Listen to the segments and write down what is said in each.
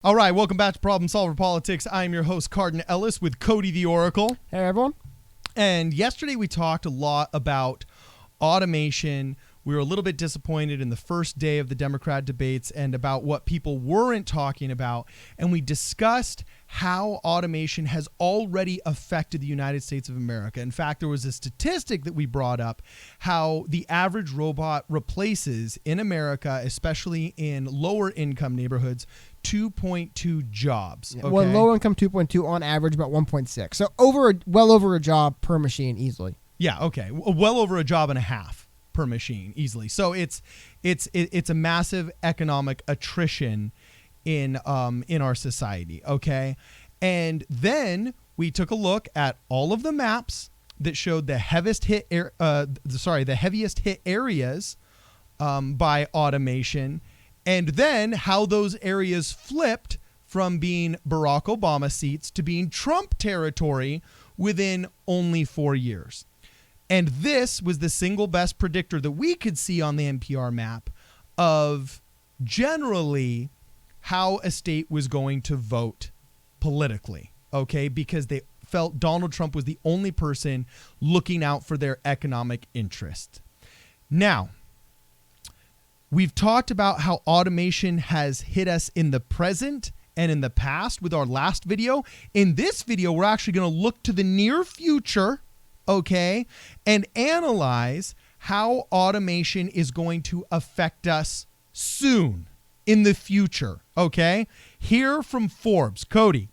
All right, welcome back to Problem Solver Politics. I'm your host, Cardin Ellis, with Cody the Oracle. Hey, everyone. And yesterday we talked a lot about automation. We were a little bit disappointed in the first day of the Democrat debates and about what people weren't talking about. And we discussed how automation has already affected the United States of America. In fact, there was a statistic that we brought up, how the average robot replaces in America, especially in lower income neighborhoods, 2.2 jobs. Okay? Well, low income 2.2 on average, about 1.6. So well over a job per machine easily. Yeah, okay. Well over a job and a half per machine easily. So it's a massive economic attrition in our society, okay? And then we took a look at all of the maps that showed the heaviest hit areas by automation, and then how those areas flipped from being Barack Obama seats to being Trump territory within only 4 years. And this was the single best predictor that we could see on the NPR map of generally how a state was going to vote politically, okay? Because they felt Donald Trump was the only person looking out for their economic interest. Now, we've talked about how automation has hit us in the present and in the past with our last video. In this video, we're actually going to look to the near future, okay, and analyze how automation is going to affect us soon in the future, okay? Here from Forbes. Cody,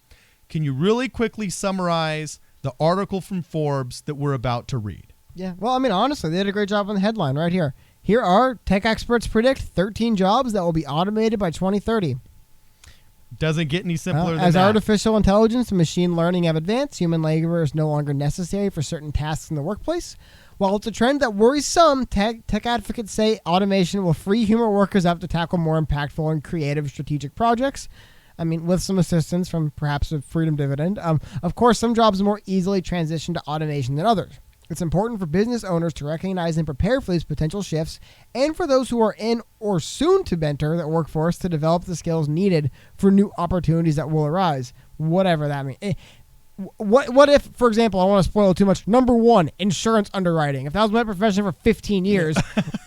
can you really quickly summarize the article from Forbes that we're about to read? Yeah, well, I mean, honestly, they did a great job on the headline right here. Here are tech experts predict 13 jobs that will be automated by 2030. Doesn't get any simpler than as that. artificial intelligence and machine learning have advanced, human labor is no longer necessary for certain tasks in the workplace. While it's a trend that worries some, tech advocates say automation will free human workers up to tackle more impactful and creative strategic projects. I mean, with some assistance from perhaps a freedom dividend. Of course, some jobs more easily transition to automation than others. It's important for business owners to recognize and prepare for these potential shifts, and for those who are in or soon to enter the workforce to develop the skills needed for new opportunities that will arise, whatever that means. What if, for example, I want to spoil too much, number one, insurance underwriting. If that was my profession for 15 years,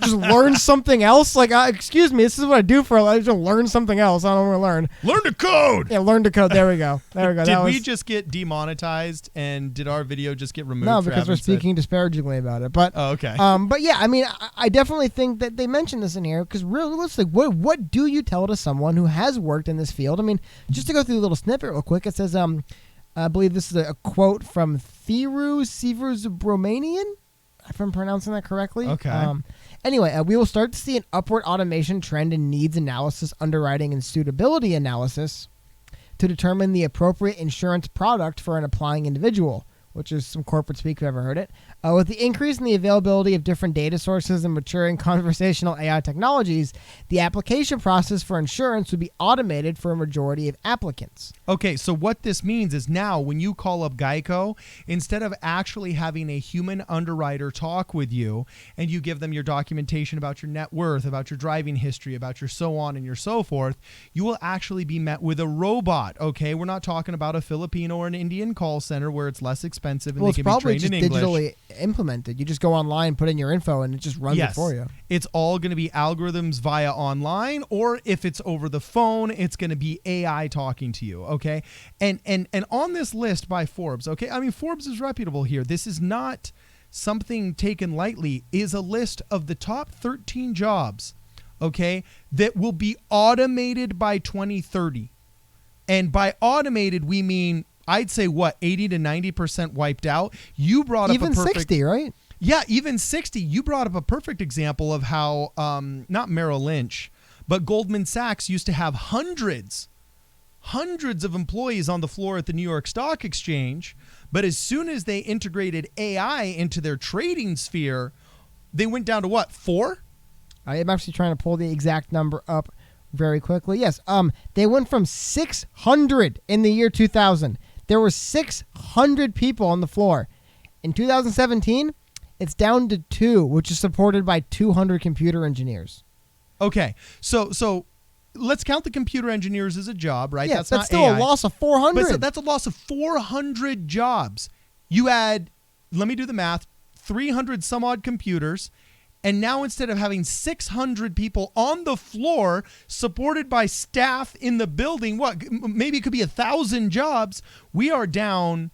just learn something else? Like, excuse me, this is what I do for a life. Just learn something else. I don't want to learn. Learn to code! Yeah, learn to code. There we go. Did we just get demonetized, and did our video just get removed? No, because we're speaking disparagingly about it. But, okay. But yeah, I mean, I definitely think that they mentioned this in here, because realistically, what do you tell to someone who has worked in this field? I mean, just to go through a little snippet real quick, it says, I believe this is a quote from Thiru Siversubramanian, if I'm pronouncing that correctly. Okay. Anyway, we will start to see an upward automation trend in needs analysis, underwriting, and suitability analysis to determine the appropriate insurance product for an applying individual, which is some corporate speak if you've ever heard it. With the increase in the availability of different data sources and maturing conversational AI technologies, the application process for insurance would be automated for a majority of applicants. Okay, so what this means is now when you call up Geico, instead of actually having a human underwriter talk with you and you give them your documentation about your net worth, about your driving history, about your so on and your so forth, you will actually be met with a robot, okay? We're not talking about a Filipino or an Indian call center where it's less expensive and they can be trained in English. Well, it's probably just digitally implemented. You just go online, put in your info, and it just runs it for you. It's all going to be algorithms via online, or if it's over the phone, it's going to be AI talking to you, okay? And on this list by Forbes, okay, I mean, Forbes is reputable here. This is not something taken lightly, is a list of the top 13 jobs, okay, that will be automated by 2030. And by automated, we mean, I'd say, 80 to 90% wiped out. You brought up even 60, right? Yeah, even 60. You brought up a perfect example of how, not Merrill Lynch, but Goldman Sachs used to have hundreds of employees on the floor at the New York Stock Exchange. But as soon as they integrated AI into their trading sphere, they went down to what, 4? I am actually trying to pull the exact number up very quickly. Yes, they went from 600 in the year 2000. There were 600 people on the floor. In 2017, it's down to 2, which is supported by 200 computer engineers. Okay, so let's count the computer engineers as a job, right? Yeah, that's not still AI. a loss of 400. But that's a loss of 400 jobs. You add, let me do the math, 300 some odd computers. And now instead of having 600 people on the floor supported by staff in the building, maybe it could be 1,000 jobs. We are down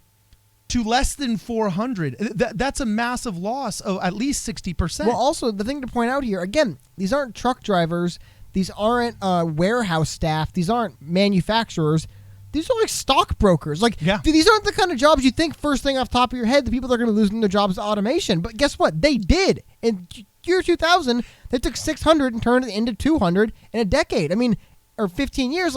to less than 400. That's a massive loss of at least 60%. Well, also, the thing to point out here, again, these aren't truck drivers. These aren't warehouse staff. These aren't manufacturers. These are like stockbrokers. These aren't the kind of jobs you think first thing off the top of your head, the people that are going to be losing their jobs to automation. But guess what? They did. In year 2000, they took 600 and turned it into 200 in a decade. I mean, or 15 years.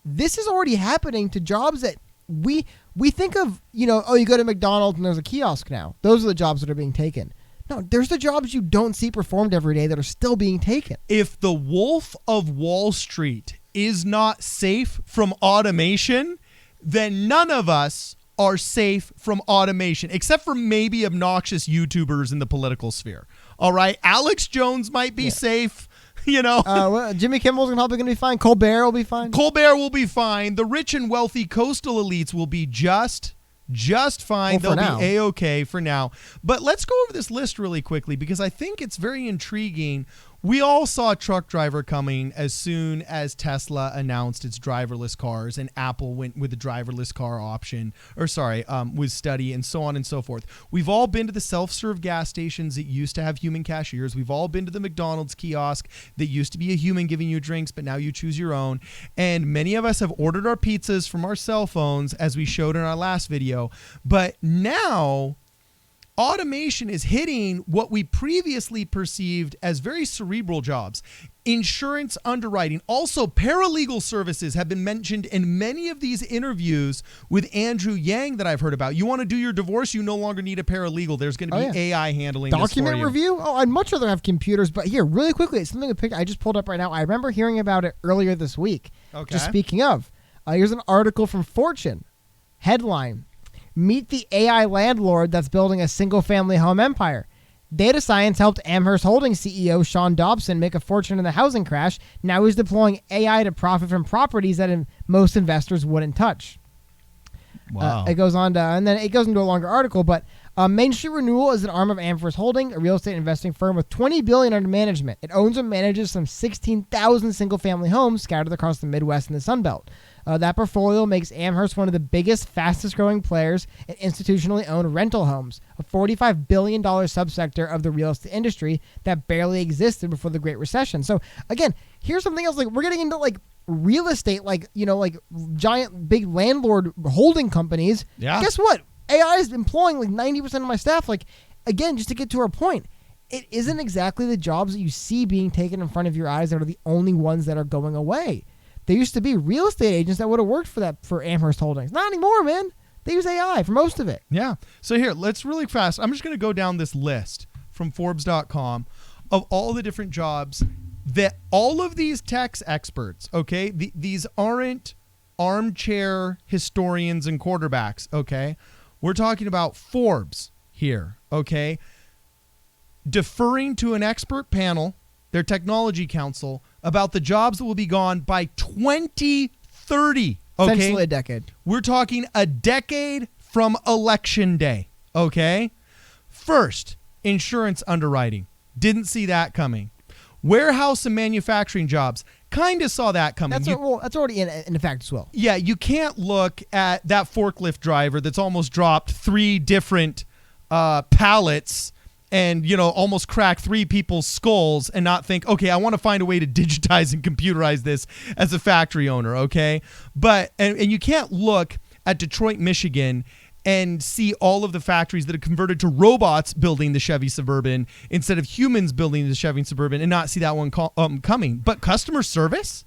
This is already happening to jobs that we think of, you go to McDonald's and there's a kiosk now. Those are the jobs that are being taken. No, there's the jobs you don't see performed every day that are still being taken. If the Wolf of Wall Street is not safe from automation, then none of us are safe from automation, except for maybe obnoxious YouTubers in the political sphere. All right, Alex Jones might be safe. Jimmy Kimmel's probably going to be fine. Colbert will be fine. Colbert will be fine. The rich and wealthy coastal elites will be just fine. They'll be A-okay for now. But let's go over this list really quickly because I think it's very intriguing. We all saw a truck driver coming as soon as Tesla announced its driverless cars and Apple went with the driverless car option, with study and so on and so forth. We've all been to the self-serve gas stations that used to have human cashiers. We've all been to the McDonald's kiosk that used to be a human giving you drinks, but now you choose your own. And many of us have ordered our pizzas from our cell phones, as we showed in our last video. But now automation is hitting what we previously perceived as very cerebral jobs. Insurance underwriting, also paralegal services have been mentioned in many of these interviews with Andrew Yang that I've heard about. You want to do your divorce, you no longer need a paralegal. There's going to be AI handling document this for you. review. Oh, I'd much rather have computers, but here, really quickly, it's something I just pulled up right now. I remember hearing about it earlier this week. Okay. Just speaking of, here's an article from Fortune. Headline: Meet the AI landlord that's building a single-family home empire. Data science helped Amherst Holdings CEO Sean Dobson make a fortune in the housing crash. Now he's deploying AI to profit from properties that most investors wouldn't touch. Wow. It goes on to, and then it goes into a longer article, but Main Street Renewal is an arm of Amherst Holding, a real estate investing firm with $20 billion under management. It owns and manages some 16,000 single-family homes scattered across the Midwest and the Sun Belt. That portfolio makes Amherst one of the biggest, fastest-growing players in institutionally owned rental homes, a $45 billion subsector of the real estate industry that barely existed before the Great Recession. So, again, here's something else. We're getting into, real estate, giant, big landlord holding companies. Yeah. Guess what? AI is employing 90% of my staff. Again, just to get to our point, it isn't exactly the jobs that you see being taken in front of your eyes that are the only ones that are going away. There used to be real estate agents that would have worked for Amherst Holdings. Not anymore, man. They use AI for most of it. Yeah. So here, let's really fast. I'm just going to go down this list from Forbes.com of all the different jobs that all of these tech experts, okay, these aren't armchair historians and quarterbacks, okay? We're talking about Forbes here, okay? Deferring to an expert panel, their technology council, about the jobs that will be gone by 2030. Okay? Essentially a decade. We're talking a decade from election day. Okay? First, insurance underwriting. Didn't see that coming. Warehouse and manufacturing jobs. Kind of saw that coming. That's already in effect as well. Yeah, you can't look at that forklift driver that's almost dropped 3 different pallets and, almost crack 3 people's skulls and not think, okay, I want to find a way to digitize and computerize this as a factory owner, okay? But, and you can't look at Detroit, Michigan and see all of the factories that have converted to robots building the Chevy Suburban instead of humans building the Chevy Suburban and not see that one coming. But customer service,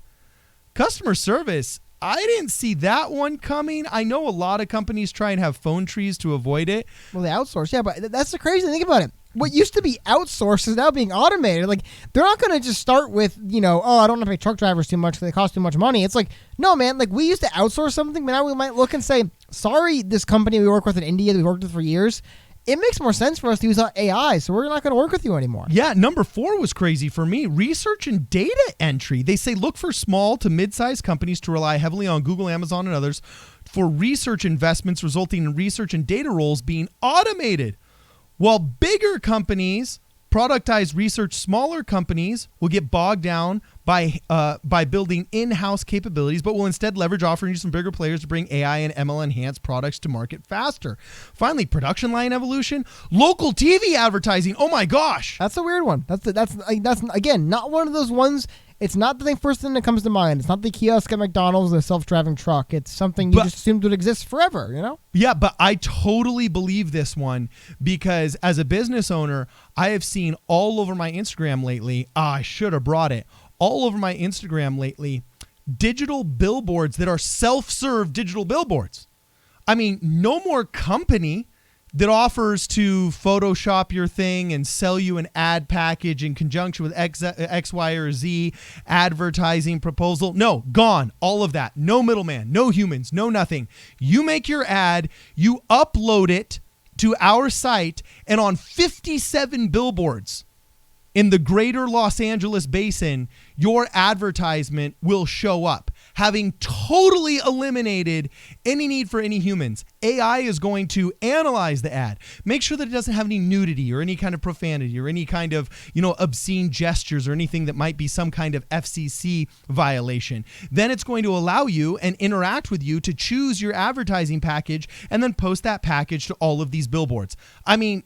I didn't see that one coming. I know a lot of companies try and have phone trees to avoid it. Well, they outsource, yeah, but that's the crazy thing. Think about it. What used to be outsourced is now being automated. They're not going to just start with, I don't want to pay truck drivers too much because they cost too much money. It's no, man, we used to outsource something, but now we might look and say, sorry, this company we work with in India that we worked with for years, it makes more sense for us to use AI, so we're not going to work with you anymore. Yeah, number 4 was crazy for me. Research and data entry. They say look for small to mid-sized companies to rely heavily on Google, Amazon, and others for research investments, resulting in research and data roles being automated. While bigger companies productize research, smaller companies will get bogged down by building in-house capabilities, but will instead leverage offerings from bigger players to bring AI and ML enhanced products to market faster. Finally, production line evolution, local TV advertising. Oh my gosh, that's a weird one. That's again not one of those ones. It's not the first thing that comes to mind. It's not the kiosk at McDonald's, the self-driving truck. It's something you just assumed would exist forever, you know? Yeah, but I totally believe this one because as a business owner, I have seen all over my Instagram lately, I should have brought it, all over my Instagram lately, digital billboards that are self-serve digital billboards. I mean, no more company that offers to Photoshop your thing and sell you an ad package in conjunction with X, Y, or Z advertising proposal. No, gone. All of that. No middleman, no humans, no nothing. You make your ad, you upload it to our site, and on 57 billboards in the greater Los Angeles basin, your advertisement will show up. Having totally eliminated any need for any humans, AI is going to analyze the ad, make sure that it doesn't have any nudity or any kind of profanity or any kind of, obscene gestures or anything that might be some kind of FCC violation. Then it's going to allow you and interact with you to choose your advertising package and then post that package to all of these billboards. I mean,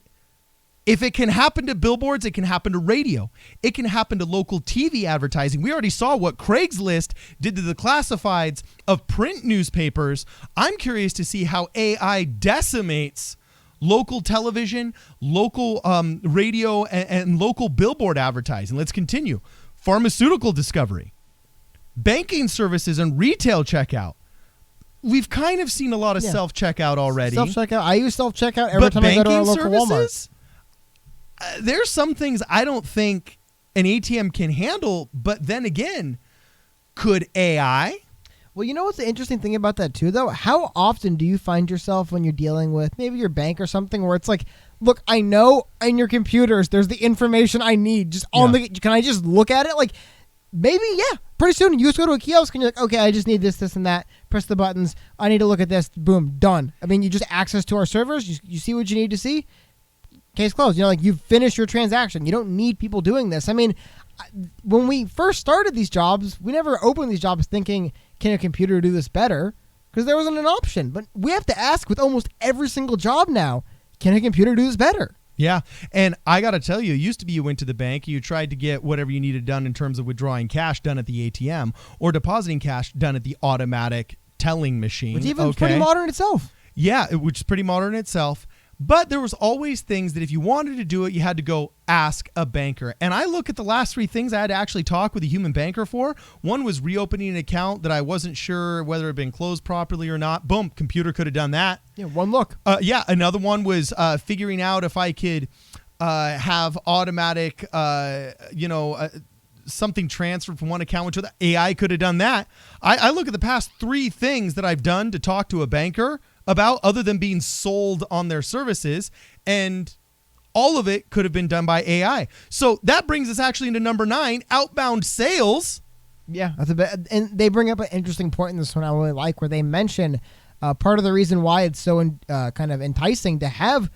if it can happen to billboards, it can happen to radio. It can happen to local TV advertising. We already saw what Craigslist did to the classifieds of print newspapers. I'm curious to see how AI decimates local television, local radio, and local billboard advertising. Let's continue. Pharmaceutical discovery, banking services, and retail checkout. We've kind of seen a lot of self-checkout already. Self-checkout. I use self-checkout every time I go to a local Walmart. There's some things I don't think an ATM can handle, but then again, could AI? Well, you know what's the interesting thing about that too, though? How often do you find yourself when you're dealing with maybe your bank or something where it's like, look, I know in your computers there's the information I need. Just can I just look at it? Like, maybe, pretty soon you just go to a kiosk and you're like, okay, I just need this, and that. Press the buttons. I need to look at this. Boom, done. I mean, you just access to our servers. You see what you need to see. Case closed. You've finished your transaction. You don't need people doing this. I mean, when we first started these jobs, we never opened these jobs thinking, can a computer do this better? Because there wasn't an option. But we have to ask with almost every single job now, can a computer do this better? Yeah. And I got to tell you, it used to be you went to the bank, you tried to get whatever you needed done in terms of withdrawing cash done at the ATM or depositing cash done at the automatic telling machine. Which even pretty modern itself. Yeah, which is pretty modern itself. But there was always things that if you wanted to do it, you had to go ask a banker. And I look at the last 3 things I had to actually talk with a human banker for. One was reopening an account that I wasn't sure whether it had been closed properly or not. Boom, computer could have done that. Yeah, one look. Another one was figuring out if I could have automatic, something transferred from one account to the AI could have done that. I look at the past 3 things that I've done to talk to a banker about other than being sold on their services, and all of it could have been done by AI. So that brings us actually into number 9, outbound sales. Yeah, that's a bit, and they bring up an interesting point in this one I really like, where they mention part of the reason why it's so kind of enticing to have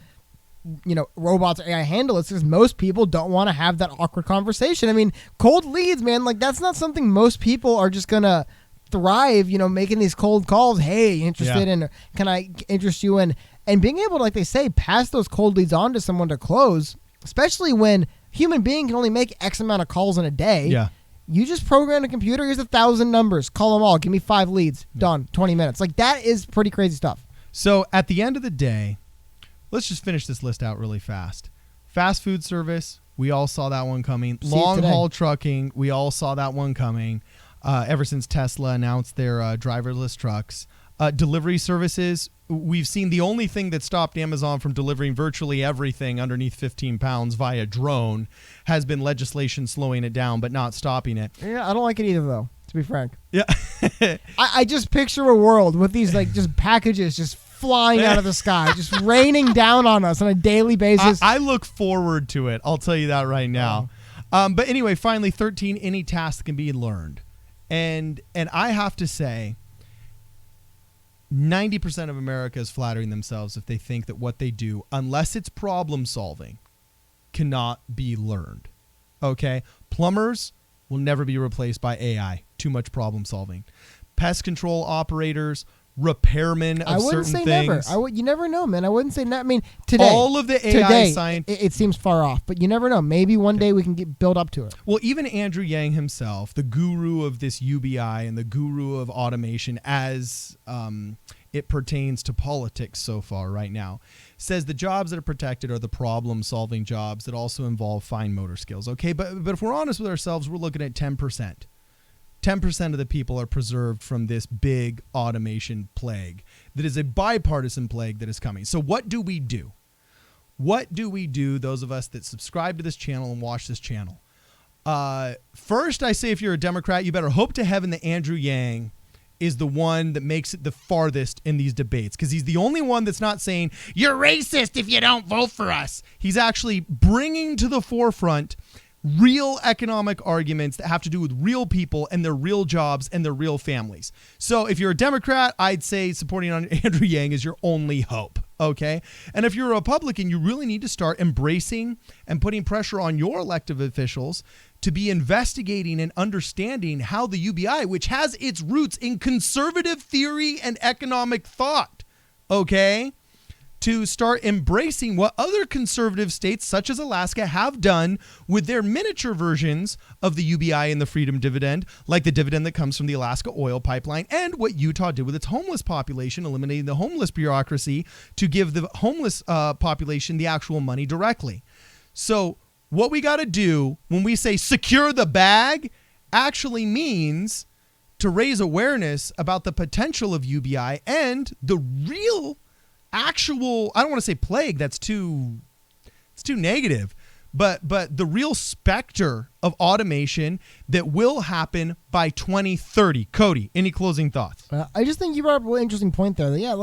robots or AI handle it is most people don't want to have that awkward conversation. I mean, cold leads, man, like that's not something most people are just gonna thrive, making these cold calls. Hey, interested in, can I interest you in, and being able to, like they say, pass those cold leads on to someone to close, especially when human being can only make X amount of calls in a day. Yeah. You just program a computer, here's 1,000 numbers, call them all, give me 5 leads, done, 20 minutes. Like that is pretty crazy stuff. So at the end of the day, let's just finish this list out really fast. Fast food service, we all saw that one coming. Long haul trucking, we all saw that one coming. Ever since Tesla announced their driverless trucks. Delivery services, we've seen the only thing that stopped Amazon from delivering virtually everything underneath 15 pounds via drone has been legislation slowing it down, but not stopping it. Yeah, I don't like it either, though, to be frank. Yeah. I just picture a world with these, like, just packages just flying out of the sky, just raining down on us on a daily basis. I look forward to it. I'll tell you that right now. But anyway, finally, 13, any task can be learned. And I have to say, 90% of America is flattering themselves if they think that what they do, unless it's problem solving, cannot be learned. Okay? Plumbers will never be replaced by AI. Too much problem solving. Pest control operators, repairmen of I wouldn't certain say things. never. You never know, man. I wouldn't say I mean, today. All of the AI scientists. It seems far off, but you never know. Maybe one day we can build up to it. Well, even Andrew Yang himself, the guru of this UBI and the guru of automation as it pertains to politics so far right now, says the jobs that are protected are the problem-solving jobs that also involve fine motor skills. Okay, but if we're honest with ourselves, we're looking at 10%. 10% of the people are preserved from this big automation plague that is a bipartisan plague that is coming. So what do we do? What do we do, those of us that subscribe to this channel and watch this channel? First, I say if you're a Democrat, you better hope to heaven that Andrew Yang is the one that makes it the farthest in these debates, because he's the only one that's not saying, you're racist if you don't vote for us. He's actually bringing to the forefront real economic arguments that have to do with real people and their real jobs and their real families. So if you're a Democrat, I'd say supporting on Andrew Yang is your only hope. Okay. And if you're a Republican, you really need to start embracing and putting pressure on your elected officials to be investigating and understanding how the UBI, which has its roots in conservative theory and economic thought, okay, to start embracing what other conservative states such as Alaska have done with their miniature versions of the UBI and the freedom dividend, like the dividend that comes from the Alaska oil pipeline, and what Utah did with its homeless population, eliminating the homeless bureaucracy to give the homeless population the actual money directly. So what we got to do when we say secure the bag actually means to raise awareness about the potential of UBI and the real actual, I don't want to say plague, it's too negative, but the real specter of automation that will happen by 2030. Cody, any closing thoughts? I just think you brought up a really interesting point there. Yeah,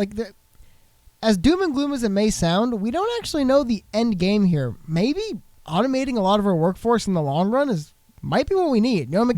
as doom and gloom as it may sound, we don't actually know the end game here. Maybe automating a lot of our workforce in the long run might be what we need. You know,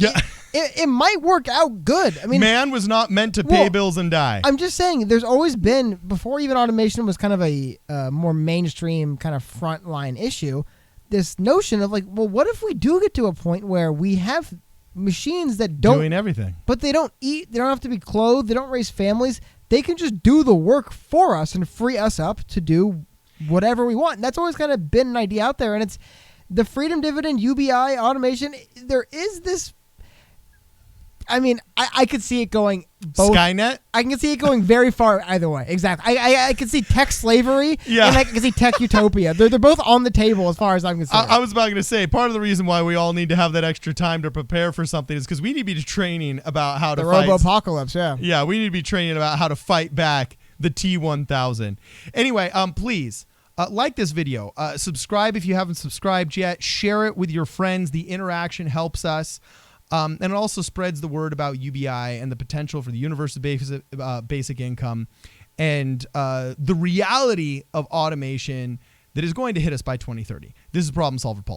it might work out good. I mean, man was not meant to pay bills and die. I'm just saying, there's always been, before even automation was kind of a more mainstream kind of frontline issue, this notion of like, well, what if we do get to a point where we have machines that don't doing everything, but they don't eat, they don't have to be clothed, they don't raise families, they can just do the work for us and free us up to do whatever we want. And that's always kind of been an idea out there, and it's the freedom dividend, UBI, automation. There is this. I mean, I could see it going both. Skynet? I can see it going very far either way. Exactly. I could see tech slavery, yeah, and I can see tech utopia. They're both on the table as far as I'm concerned. I was about to say, part of the reason why we all need to have that extra time to prepare for something is because we need to be training about how to fight. The robo-apocalypse, yeah. Yeah, we need to be training about how to fight back the T-1000. Anyway, please. Like this video, subscribe if you haven't subscribed yet, share it with your friends. The interaction helps us. And it also spreads the word about UBI and the potential for the universal basic income and the reality of automation that is going to hit us by 2030. This is Problem Solver Paul.